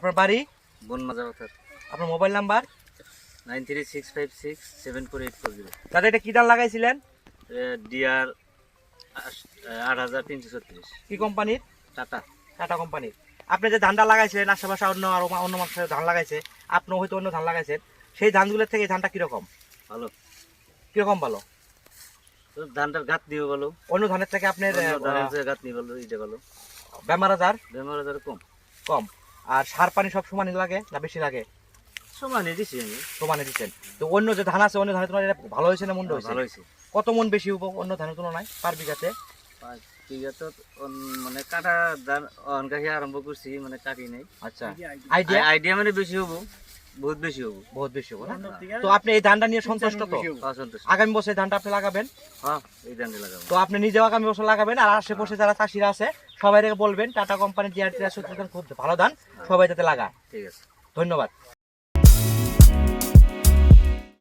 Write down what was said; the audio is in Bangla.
আপনার বাড়ি? বনমাজা কথা। আপনার মোবাইল নাম্বার? 9365674840। দাদা এটা কি ধান লাগাইছিলেন? ডিআর 8336। কি কোম্পানির? টাটা। টাটা কোম্পানির। আপনি যে ধানটা লাগাইছিলেন, আশেপাশে অন্য মানুষের ধান লাগাইছে, আপনি হয়তো অন্য ধান লাগাইছেন, সেই ধানগুলোর থেকে এই ধানটা কিরকম? ভালো। কিরকম ভালো? তো ধানটার গাত নিয়ে ভালো। অন্য ধানের থেকে আপনার গাত নিয়ে ভালো, এটা ভালো। বেমার আজার বেমার আজার কম। কম। আর সার পানি সব সমানই লাগে না বেশি লাগে? সমানে দিছি আমি। সমানে দিচ্ছেন। তো অন্য যে ধান আছে, অন্য ধানের তুলনায় এটা ভালো হয়েছে না মন্দ হয়েছে? ভালো হয়েছে। কত মন বেশি হবো অন্য ধানের তুলনায় পার বিঘাতে? 5 বিঘা তো মানে কাটা ধান অনকাহি আরম্ভ করছি, মানে কাটি নাই। আচ্ছা, আইডিয়া? আইডিয়া মানে বেশি হবো, বহুত বেশি হবো। বহুত বেশি হবো না? তো আপনি এই ধানটা নিয়ে সন্তুষ্ট তো? সন্তুষ্ট। আগামী বছর এই ধানটা আপনি লাগাবেন? হ্যাঁ, এই ধানটা লাগাবো। তো আপনি নিজেও আগামী বছর লাগাবেন, আর আশেপাশে যারা চাষিরা আছে সবাই বলবেন টাটা কোম্পানির জিআর 83 খুব ভালো ধান, সবাই যাতে লাগায়। ঠিক আছে। ধন্যবাদ।